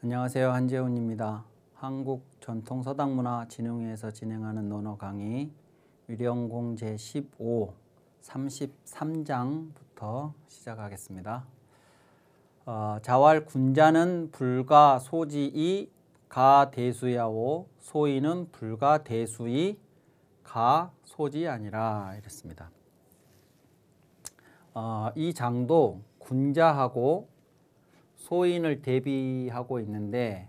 안녕하세요. 한재훈입니다. 한국전통서당문화진흥회에서 진행하는 논어 강의 위령공 제15 33장부터 시작하겠습니다. 자왈 군자는 불가 소지이 가 대수야오 소이는 불가 대수이 가 소지 아니라 이랬습니다. 이 장도 군자하고 소인을 대비하고 있는데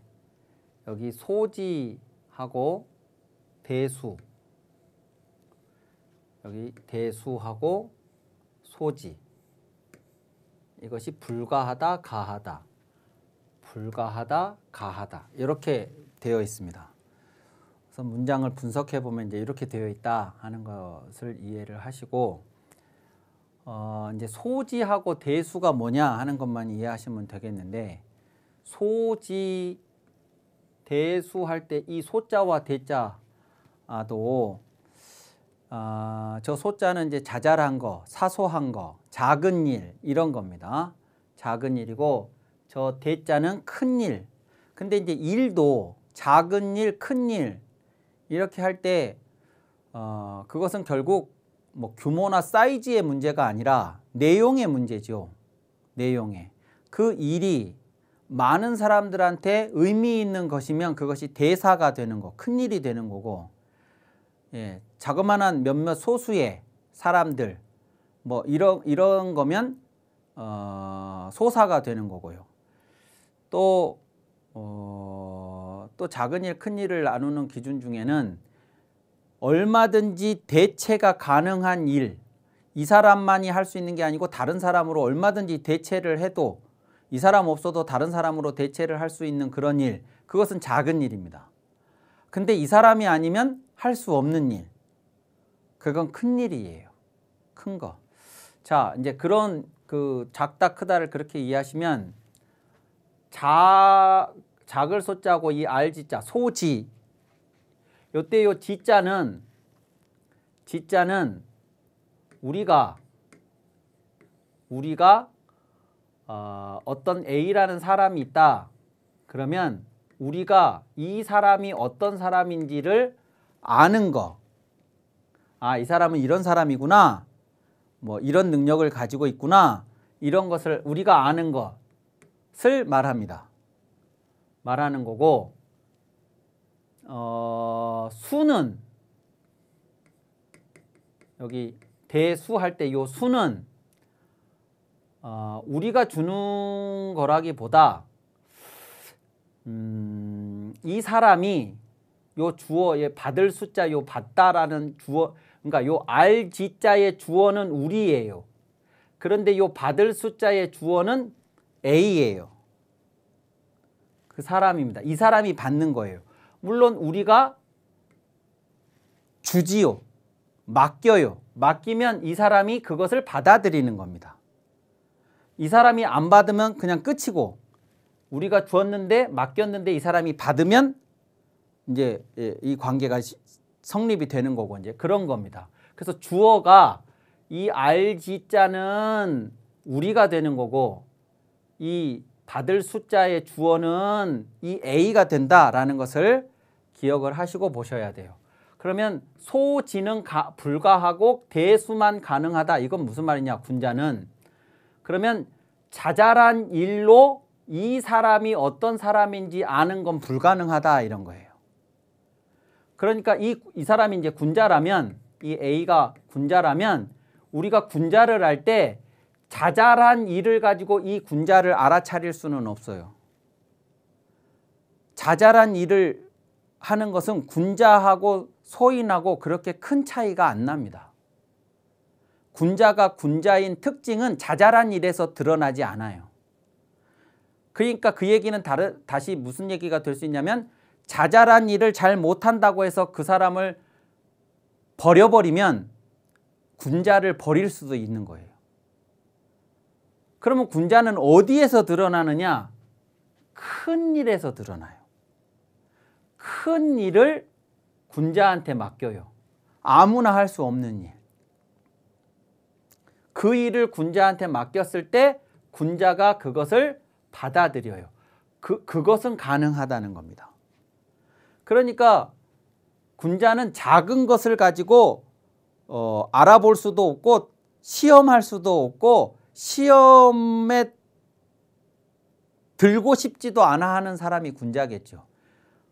여기 소지하고 대수, 여기 대수하고 소지, 이것이 불가하다, 가하다, 불가하다, 가하다 이렇게 되어 있습니다. 그래서 문장을 분석해 보면 이제 이렇게 되어 있다 하는 것을 이해를 하시고 이제 소지하고 대수가 뭐냐 하는 것만 이해하시면 되겠는데, 소지 대수할 때 이 소자와 대자도 저 소자는 이제 자잘한 거, 사소한 거, 작은 일 이런 겁니다. 작은 일이고 저 대자는 큰 일. 근데 이제 일도 작은 일, 큰 일 이렇게 할 때 그것은 결국 뭐 규모나 사이즈의 문제가 아니라 내용의 문제죠. 내용에. 그 일이 많은 사람들한테 의미 있는 것이면 그것이 대사가 되는 거, 큰일이 되는 거고, 자그마한 몇몇 소수의 사람들 뭐 이런 거면 소사가 되는 거고요. 또 작은 일, 큰 일을 나누는 기준 중에는 얼마든지 대체가 가능한 일, 이 사람만이 할 수 있는 게 아니고 다른 사람으로 얼마든지 대체를 해도 이 사람 없어도 다른 사람으로 대체를 할 수 있는 그런 일, 그것은 작은 일입니다. 근데 이 사람이 아니면 할 수 없는 일, 그건 큰 일이에요. 큰 거. 자, 이제 그런 그 작다 크다를 그렇게 이해하시면 작을 소자고 이 알지자 소지, 요때 요 지자는 우리가 어떤 A라는 사람이 있다. 그러면 우리가 이 사람이 어떤 사람인지를 아는 거. 이 사람은 이런 사람이구나. 뭐 이런 능력을 가지고 있구나. 이런 것을 우리가 아는 것을 말하는 거고, 수는 여기 대수할 때 요 수는 우리가 주는 거라기보다 이 사람이 요 주어에 받을 숫자 요 받다라는 주어, 그러니까 요 알지자의 주어는 우리예요. 그런데 요 받을 숫자의 주어는 A예요. 그 사람입니다. 이 사람이 받는 거예요. 물론 우리가 주지요. 맡겨요. 맡기면 이 사람이 그것을 받아들이는 겁니다. 이 사람이 안 받으면 그냥 끝이고, 우리가 주었는데 맡겼는데 이 사람이 받으면 이제 이 관계가 성립이 되는 거고, 이제 그런 겁니다. 그래서 주어가 이 알지자는 우리가 되는 거고, 이 받을 숫자의 주어는 이 A가 된다라는 것을 기억을 하시고 보셔야 돼요. 그러면 소지는 불가하고 대수만 가능하다. 이건 무슨 말이냐? 군자는 그러면 자잘한 일로 이 사람이 어떤 사람인지 아는 건 불가능하다 이런 거예요. 그러니까 이 사람이 이제 군자라면, 이 A가 군자라면 우리가 군자를 할 때 자잘한 일을 가지고 이 군자를 알아차릴 수는 없어요. 자잘한 일을 하는 것은 군자하고 소인하고 그렇게 큰 차이가 안 납니다. 군자가 군자인 특징은 자잘한 일에서 드러나지 않아요. 그러니까 그 얘기는 다시 무슨 얘기가 될 수 있냐면, 자잘한 일을 잘 못한다고 해서 그 사람을 버려버리면 군자를 버릴 수도 있는 거예요. 그러면 군자는 어디에서 드러나느냐? 큰 일에서 드러나요. 큰 일을 군자한테 맡겨요. 아무나 할 수 없는 일. 그 일을 군자한테 맡겼을 때 군자가 그것을 받아들여요. 그것은 가능하다는 겁니다. 그러니까 군자는 작은 것을 가지고 알아볼 수도 없고 시험할 수도 없고 시험에 들고 싶지도 않아 하는 사람이 군자겠죠.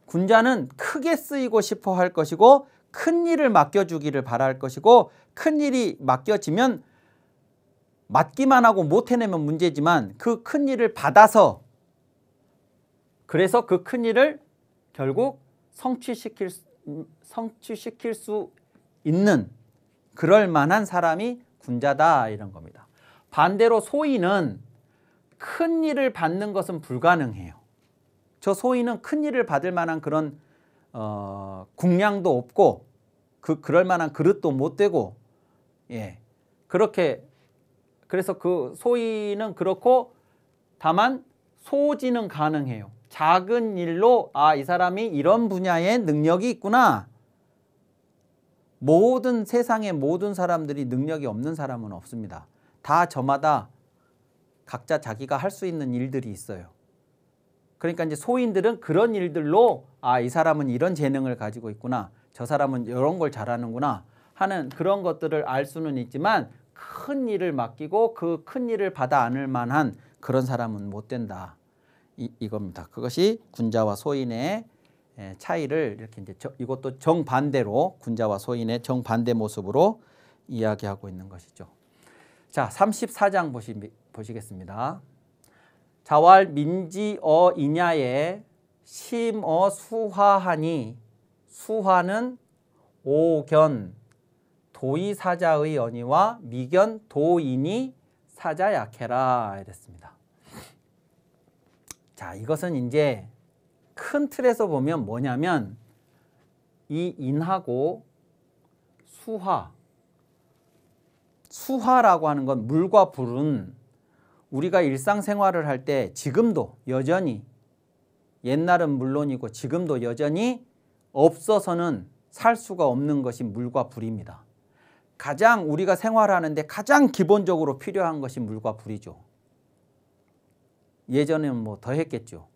군자는 크게 쓰이고 싶어 할 것이고 큰 일을 맡겨주기를 바랄 것이고 큰 일이 맡겨지면 맡기만 하고 못 해내면 문제지만 그 큰 일을 받아서 그래서 그 큰 일을 결국 성취시킬 수 있는 그럴 만한 사람이 군자다 이런 겁니다. 반대로 소인은 큰 일을 받는 것은 불가능해요. 저 소인은 큰 일을 받을 만한 그런 국량도 없고 그럴 만한 그릇도 못 되고 그렇게 그래서 그 소인은 그렇고 다만 소지는 가능해요. 작은 일로 이 사람이 이런 분야에 능력이 있구나. 모든 세상의 모든 사람들이 능력이 없는 사람은 없습니다. 다 저마다 각자 자기가 할 수 있는 일들이 있어요. 그러니까 이제 소인들은 그런 일들로 이 사람은 이런 재능을 가지고 있구나. 저 사람은 이런 걸 잘하는구나 하는 그런 것들을 알 수는 있지만 큰 일을 맡기고 그 큰 일을 받아 안을 만한 그런 사람은 못 된다. 이겁니다. 그것이 군자와 소인의 차이를 이렇게 이제 이것도 정반대로 군자와 소인의 정반대 모습으로 이야기하고 있는 것이죠. 자, 34장 보시겠습니다. 자왈 민지어 이냐에 심어 수화하니 수화는 오견 도의사자의 언의와 미견 도인이 사자약해라 이랬습니다. 자, 이것은 이제 큰 틀에서 보면 뭐냐면 이 인하고 수화라고 하는 건 물과 불은 우리가 일상생활을 할 때 지금도 여전히 옛날은 물론이고 지금도 여전히 없어서는 살 수가 없는 것이 물과 불입니다. 가장 우리가 생활하는데 가장 기본적으로 필요한 것이 물과 불이죠. 예전에는 뭐 더 했겠죠.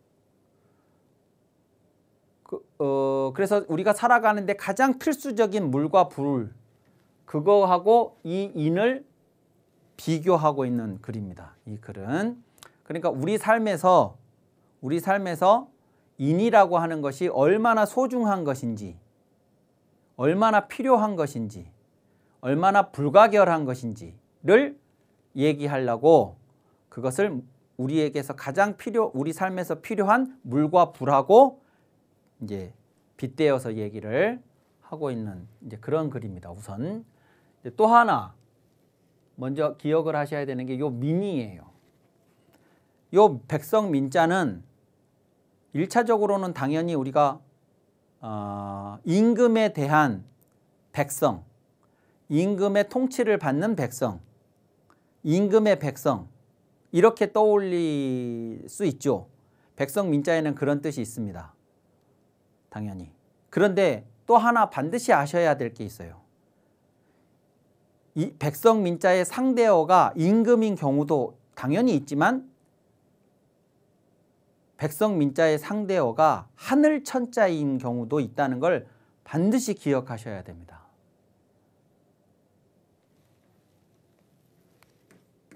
그래서 우리가 살아가는데 가장 필수적인 물과 불 그거하고 이 인을 비교하고 있는 글입니다. 이 글은 그러니까 우리 삶에서 인이라고 하는 것이 얼마나 소중한 것인지 얼마나 필요한 것인지 얼마나 불가결한 것인지를 얘기하려고 그것을 우리에게서 우리 삶에서 필요한 물과 불하고 이제 빗대어서 얘기를 하고 있는 이제 그런 글입니다. 우선 또 하나 먼저 기억을 하셔야 되는 게 요 민이에요. 요 백성 민자는 1차적으로는 당연히 우리가 임금에 대한 백성, 임금의 통치를 받는 백성, 임금의 백성 이렇게 떠올릴 수 있죠. 백성 민자에는 그런 뜻이 있습니다. 당연히. 그런데 또 하나 반드시 아셔야 될 게 있어요. 이 백성 민자의 상대어가 임금인 경우도 당연히 있지만 백성 민자의 상대어가 하늘 천자인 경우도 있다는 걸 반드시 기억하셔야 됩니다.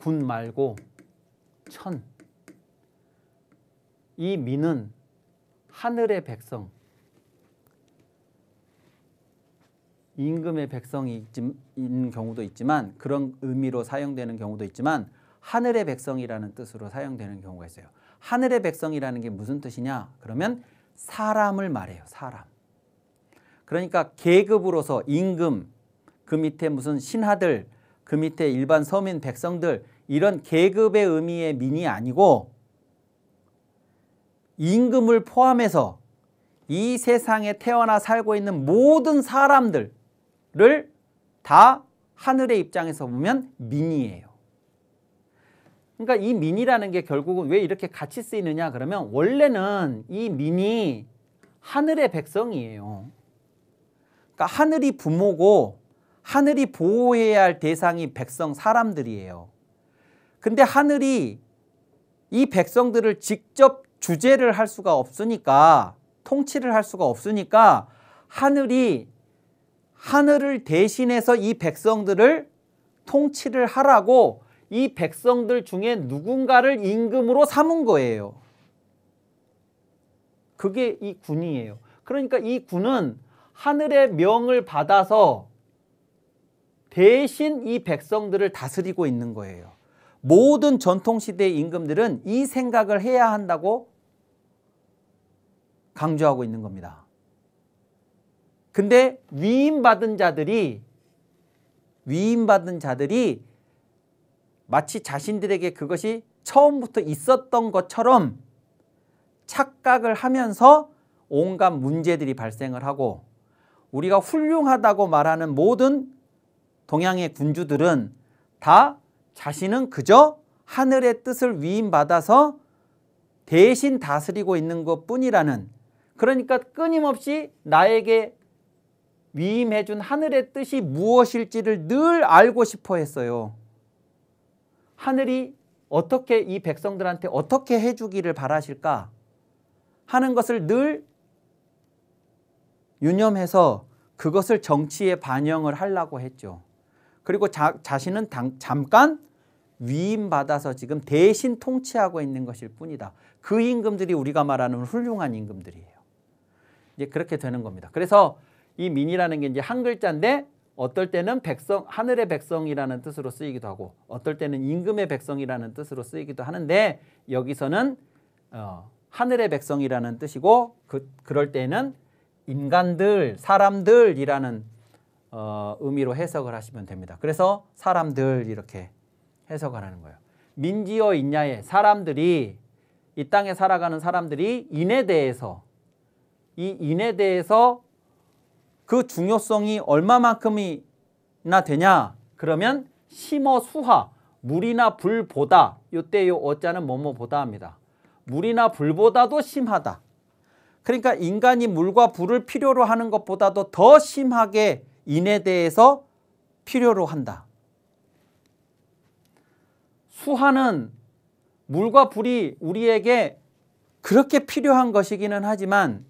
군 말고 천. 이 민은 하늘의 백성, 임금의 백성이 있는 경우도 있지만 그런 의미로 사용되는 경우도 있지만 하늘의 백성이라는 뜻으로 사용되는 경우가 있어요. 하늘의 백성이라는 게 무슨 뜻이냐? 그러면 사람을 말해요. 사람. 그러니까 계급으로서 임금, 그 밑에 무슨 신하들, 그 밑에 일반 서민 백성들 이런 계급의 의미의 민이 아니고 임금을 포함해서 이 세상에 태어나 살고 있는 모든 사람들을 다 하늘의 입장에서 보면 민이에요. 그러니까 이 민이라는 게 결국은 왜 이렇게 같이 쓰이느냐 그러면 원래는 이 민이 하늘의 백성이에요. 그러니까 하늘이 부모고 하늘이 보호해야 할 대상이 백성 사람들이에요. 근데 하늘이 이 백성들을 직접 주재를 할 수가 없으니까, 통치를 할 수가 없으니까 하늘을 대신해서 이 백성들을 통치를 하라고 이 백성들 중에 누군가를 임금으로 삼은 거예요. 그게 이 군이에요. 그러니까 이 군은 하늘의 명을 받아서 대신 이 백성들을 다스리고 있는 거예요. 모든 전통시대의 임금들은 이 생각을 해야 한다고 강조하고 있는 겁니다. 근데 위임받은 자들이 마치 자신들에게 그것이 처음부터 있었던 것처럼 착각을 하면서 온갖 문제들이 발생을 하고, 우리가 훌륭하다고 말하는 모든 동양의 군주들은 다 자신은 그저 하늘의 뜻을 위임받아서 대신 다스리고 있는 것뿐이라는, 그러니까 끊임없이 나에게 위임해준 하늘의 뜻이 무엇일지를 늘 알고 싶어 했어요. 하늘이 어떻게 이 백성들한테 어떻게 해주기를 바라실까 하는 것을 늘 유념해서 그것을 정치에 반영을 하려고 했죠. 그리고 자신은 잠깐 위임받아서 지금 대신 통치하고 있는 것일 뿐이다. 그 임금들이 우리가 말하는 훌륭한 임금들이에요. 이제 그렇게 되는 겁니다. 그래서 이 민이라는 게 이제 한 글자인데 어떨 때는 하늘의 백성이라는 뜻으로 쓰이기도 하고 어떨 때는 임금의 백성이라는 뜻으로 쓰이기도 하는데, 여기서는 하늘의 백성이라는 뜻이고 그럴 때는 인간들, 사람들이라는 의미로 해석을 하시면 됩니다. 그래서 사람들 이렇게 해석을 하는 거예요. 민지어 인야에 사람들이, 이 땅에 살아가는 사람들이 인에 대해서 그 중요성이 얼마만큼이나 되냐, 그러면 심어 수하, 물이나 불보다, 요때 요 어자는 뭐뭐보다 합니다. 물이나 불보다도 심하다. 그러니까 인간이 물과 불을 필요로 하는 것보다도 더 심하게 인에 대해서 필요로 한다. 수하는 물과 불이 우리에게 그렇게 필요한 것이기는 하지만,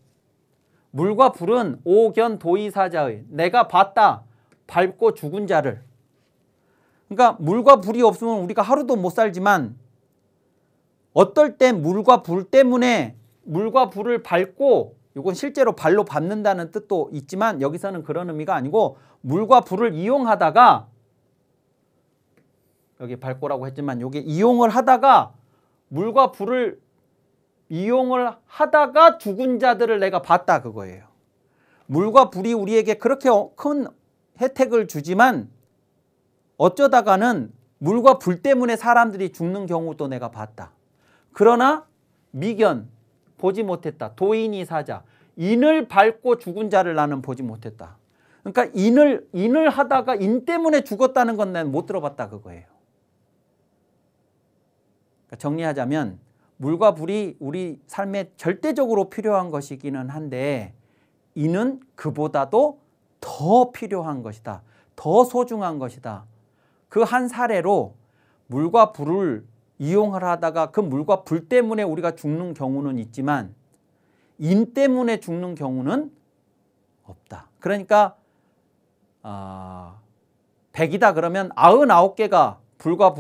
물과 불은 오견도이사자의, 내가 봤다, 밟고 죽은 자를. 그러니까 물과 불이 없으면 우리가 하루도 못 살지만, 어떨 때 물과 불 때문에 물과 불을 밟고, 이건 실제로 발로 밟는다는 뜻도 있지만 여기서는 그런 의미가 아니고, 물과 불을 이용하다가, 여기 밟고라고 했지만 여기 이용을 하다가, 물과 불을 이용을 하다가 죽은 자들을 내가 봤다, 그거예요. 물과 불이 우리에게 그렇게 큰 혜택을 주지만 어쩌다가는 물과 불 때문에 사람들이 죽는 경우도 내가 봤다. 그러나 미견, 보지 못했다. 도인이 사자, 인을 밟고 죽은 자를 나는 보지 못했다. 그러니까 인을 하다가 인 때문에 죽었다는 건 난 못 들어봤다, 그거예요. 그러니까 정리하자면 물과 불이 우리 삶에 절대적으로 필요한 것이기는 한데, 인은 그보다도 더 필요한 것이다. 더 소중한 것이다. 그 한 사례로 물과 불을 이용을 하다가 그 물과 불 때문에 우리가 죽는 경우는 있지만 인 때문에 죽는 경우는 없다. 그러니까 100이다 그러면 99개가 불과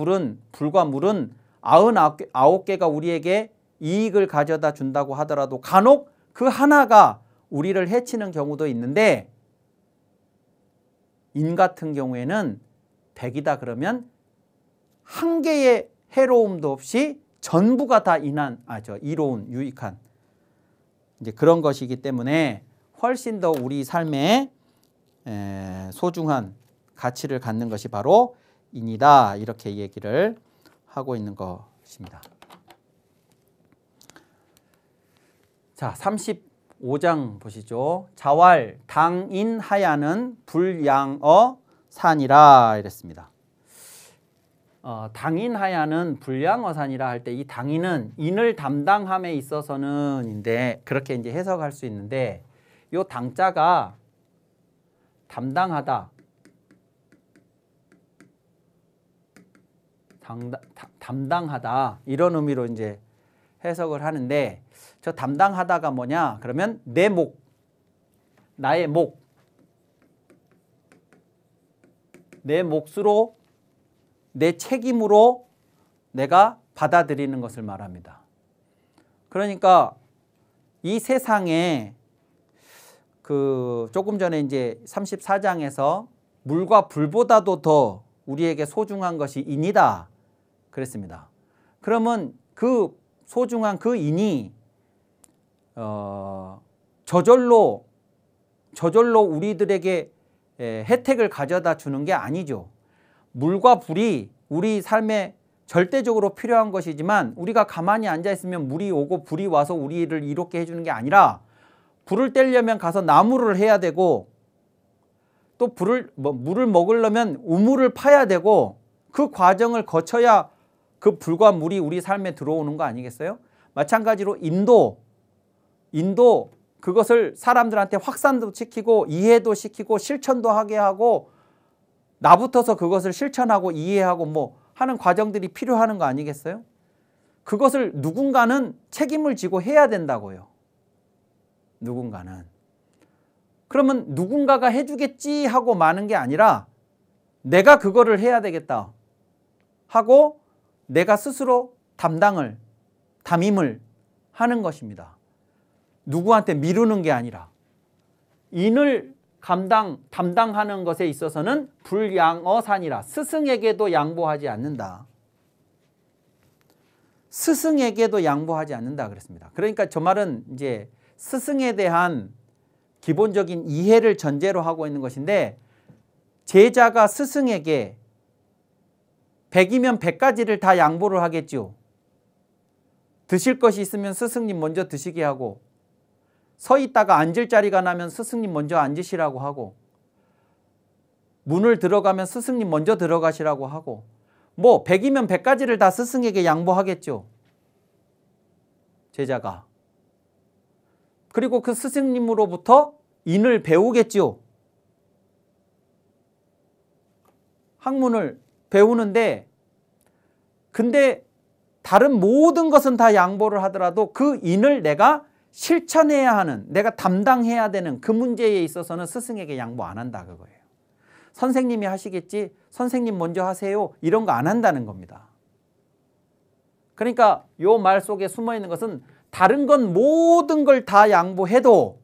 물은 99개가 우리에게 이익을 가져다 준다고 하더라도 간혹 그 하나가 우리를 해치는 경우도 있는데, 인 같은 경우에는 100이다 그러면 한 개의 해로움도 없이 전부가 다 이로운, 유익한 이제 그런 것이기 때문에 훨씬 더 우리 삶에 소중한 가치를 갖는 것이 바로 인이다, 이렇게 얘기를 하고 있는 것입니다. 자, 35장 보시죠. 자왈 당인하야는 불양어 산이라 이랬습니다. 당인하야는 불양어산이라 할 때 이 당인은 인을 담당함에 있어서는인데 그렇게 이제 해석할 수 있는데, 요 당자가 담당하다, 담당하다 이런 의미로 이제 해석을 하는데 저 담당하다가 뭐냐? 그러면 내 목, 나의 목, 내 몫으로 내 책임으로 내가 받아들이는 것을 말합니다. 그러니까 이 세상에 조금 전에 이제 34장에서 물과 불보다도 더 우리에게 소중한 것이 인이다 그랬습니다. 그러면 그 소중한 그 인이 저절로 우리들에게 혜택을 가져다 주는 게 아니죠. 물과 불이 우리 삶에 절대적으로 필요한 것이지만 우리가 가만히 앉아 있으면 물이 오고 불이 와서 우리를 이롭게 해주는 게 아니라 불을 떼려면 가서 나무를 해야 되고 또 물을 먹으려면 우물을 파야 되고 그 과정을 거쳐야 그 불과 물이 우리 삶에 들어오는 거 아니겠어요? 마찬가지로 인도 그것을 사람들한테 확산도 시키고 이해도 시키고 실천도 하게 하고 나부터서 그것을 실천하고 이해하고 뭐 하는 과정들이 필요한 거 아니겠어요? 그것을 누군가는 책임을 지고 해야 된다고요. 누군가는. 그러면 누군가가 해주겠지 하고 마는 게 아니라 내가 그거를 해야 되겠다 하고 내가 스스로 담임을 하는 것입니다. 누구한테 미루는 게 아니라 인을 담당하는 것에 있어서는 불양어산이라 스승에게도 양보하지 않는다. 스승에게도 양보하지 않는다 그랬습니다. 그러니까 저 말은 이제 스승에 대한 기본적인 이해를 전제로 하고 있는 것인데 제자가 스승에게 100이면 100가지를 다 양보를 하겠죠. 드실 것이 있으면 스승님 먼저 드시게 하고 서 있다가 앉을 자리가 나면 스승님 먼저 앉으시라고 하고 문을 들어가면 스승님 먼저 들어가시라고 하고 뭐 100이면 100가지를 다 스승에게 양보하겠죠. 제자가. 그리고 그 스승님으로부터 인을 배우겠죠. 학문을 배우는데 근데 다른 모든 것은 다 양보를 하더라도 그 인을 내가 실천해야 하는, 내가 담당해야 되는 그 문제에 있어서는 스승에게 양보 안 한다 그거예요. 선생님이 하시겠지, 선생님 먼저 하세요, 이런 거 안 한다는 겁니다. 그러니까 요 말 속에 숨어 있는 것은 다른 건 모든 걸 다 양보해도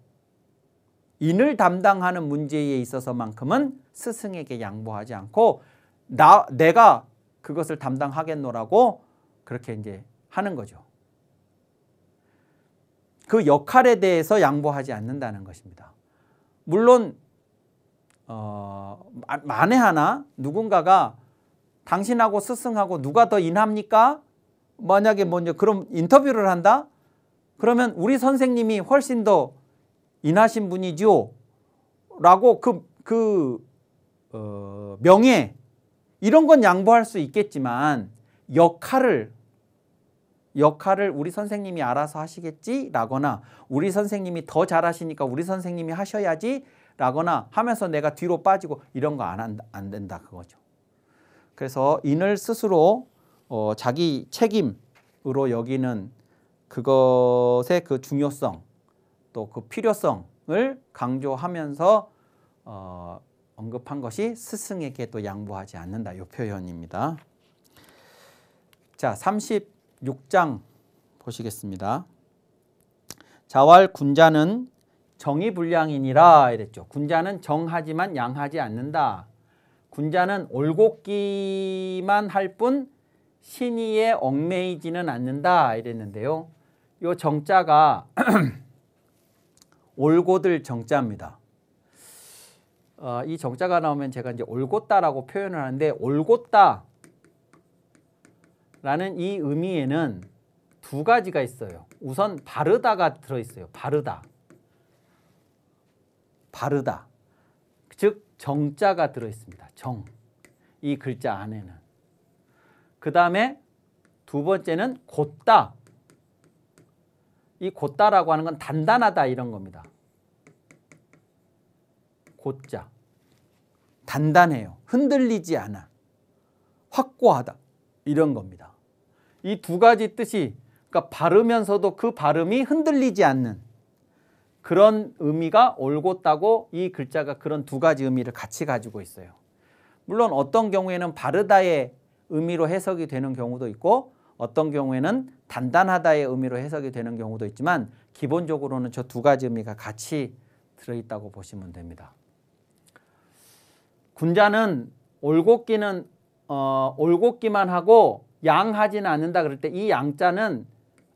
인을 담당하는 문제에 있어서만큼은 스승에게 양보하지 않고 내가 그것을 담당하겠노라고 그렇게 이제 하는 거죠. 그 역할에 대해서 양보하지 않는다는 것입니다. 물론 만에 하나 누군가가 당신하고 스승하고 누가 더 인합니까? 만약에 먼저 그럼 인터뷰를 한다? 그러면 우리 선생님이 훨씬 더 인하신 분이죠 라고 명예 이런 건 양보할 수 있겠지만 역할을 우리 선생님이 알아서 하시겠지 라거나 우리 선생님이 더 잘하시니까 우리 선생님이 하셔야지 라거나 하면서 내가 뒤로 빠지고 이런 거 안 된다 그거죠. 그래서 인을 스스로 자기 책임으로 여기는 그것의 그 중요성 또 그 필요성을 강조하면서 언급한 것이 스승에게도 양보하지 않는다 이 표현입니다. 자, 36장 보시겠습니다. 자왈 군자는 정의불량이니라 이랬죠. 군자는 정하지만 양하지 않는다. 군자는 올곧기만 할 뿐 신의에 얽매이지는 않는다 이랬는데요. 이 정자가 올곧을 정자입니다. 이 정자가 나오면 제가 이제 올곧다라고 표현을 하는데 올곧다 라는 이 의미에는 두 가지가 있어요. 우선 바르다가 들어있어요. 바르다. 즉 정자가 들어있습니다. 정. 이 글자 안에는. 그 다음에 두 번째는 곧다. 이 곧다라고 하는 건 단단하다 이런 겁니다. 곧자. 단단해요. 흔들리지 않아. 확고하다. 이런 겁니다. 이 두 가지 뜻이, 그러니까 바르면서도 그 발음이 흔들리지 않는 그런 의미가 올곧다고 이 글자가 그런 두 가지 의미를 같이 가지고 있어요. 물론 어떤 경우에는 바르다의 의미로 해석이 되는 경우도 있고 어떤 경우에는 단단하다의 의미로 해석이 되는 경우도 있지만 기본적으로는 저 두 가지 의미가 같이 들어있다고 보시면 됩니다. 군자는 올곧기는 올곧기만 하고 양하지는 않는다 그럴 때 이 양자는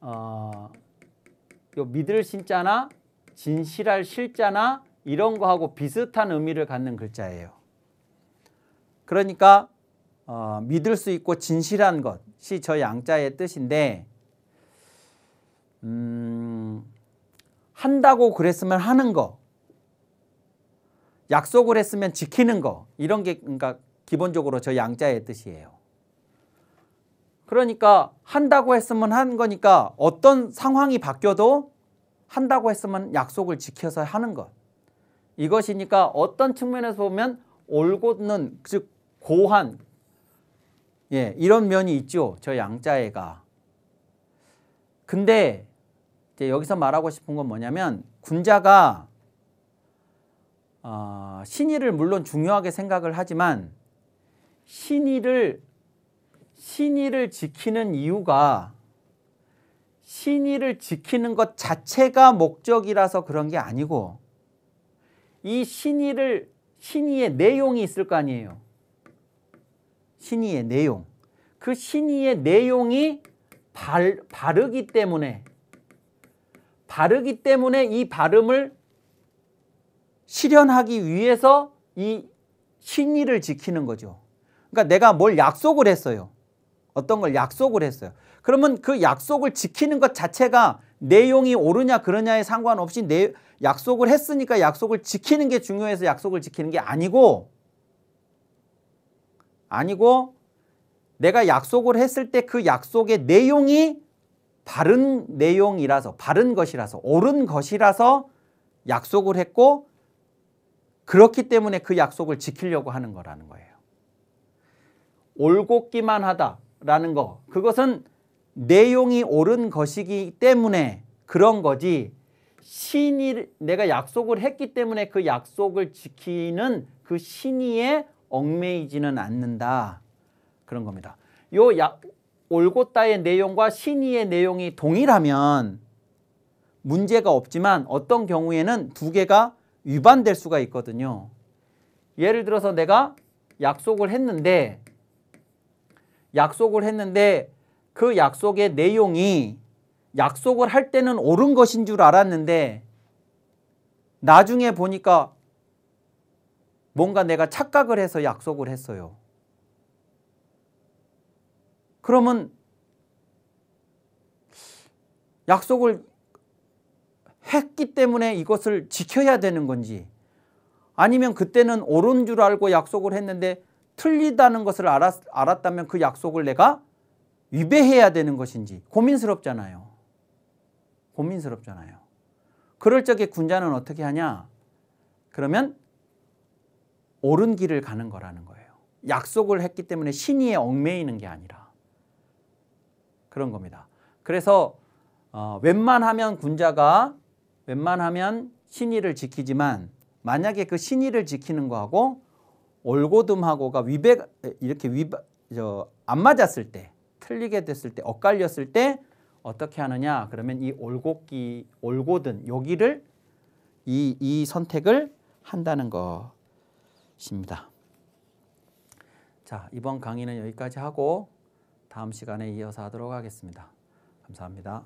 요 믿을 신자나 진실할 실자나 이런 거하고 비슷한 의미를 갖는 글자예요. 그러니까 믿을 수 있고 진실한 것이 저 양자의 뜻인데 한다고 그랬으면 하는 거, 약속을 했으면 지키는 거 이런 게 그러니까 기본적으로 저 양자의 뜻이에요. 그러니까 한다고 했으면 한 거니까 어떤 상황이 바뀌어도 한다고 했으면 약속을 지켜서 하는 것. 이것이니까 어떤 측면에서 보면 올곧는 즉 고한 이런 면이 있죠. 저 양자애가. 근데 이제 여기서 말하고 싶은 건 뭐냐면 군자가 신의를 물론 중요하게 생각을 하지만 신의를 지키는 이유가 신의를 지키는 것 자체가 목적이라서 그런 게 아니고 이 신의의 내용이 있을 거 아니에요. 신의의 내용. 그 신의의 내용이 바르기 때문에 이 발음을 실현하기 위해서 이 신의를 지키는 거죠. 그러니까 내가 뭘 약속을 했어요. 어떤 걸 약속을 했어요. 그러면 그 약속을 지키는 것 자체가 내용이 옳으냐 그러냐에 상관없이 약속을 했으니까 약속을 지키는 게 중요해서 약속을 지키는 게 아니고 내가 약속을 했을 때 그 약속의 내용이 바른 내용이라서 바른 것이라서 옳은 것이라서 약속을 했고 그렇기 때문에 그 약속을 지키려고 하는 거라는 거예요. 올곧기만 하다라는 거 그것은 내용이 옳은 것이기 때문에 그런 거지 내가 약속을 했기 때문에 그 약속을 지키는 그 신의에 얽매이지는 않는다. 그런 겁니다. 올곧다의 내용과 신의의 내용이 동일하면 문제가 없지만 어떤 경우에는 두 개가 위반될 수가 있거든요. 예를 들어서 내가 약속을 했는데 그 약속의 내용이 약속을 할 때는 옳은 것인 줄 알았는데 나중에 보니까 뭔가 내가 착각을 해서 약속을 했어요. 그러면 약속을 했기 때문에 이것을 지켜야 되는 건지 아니면 그때는 옳은 줄 알고 약속을 했는데 틀리다는 것을 알았다면 그 약속을 내가 위배해야 되는 것인지 고민스럽잖아요. 그럴 적에 군자는 어떻게 하냐? 그러면 옳은 길을 가는 거라는 거예요. 약속을 했기 때문에 신의에 얽매이는 게 아니라 그런 겁니다. 그래서 웬만하면 군자가 신의를 지키지만 만약에 그 신의를 지키는 거하고 올곧음하고가 안 맞았을 때 틀리게 됐을 때 엇갈렸을 때 어떻게 하느냐 그러면 이 올곧은 여기를 이 선택을 한다는 것입니다. 자, 이번 강의는 여기까지 하고 다음 시간에 이어서 하도록 하겠습니다. 감사합니다.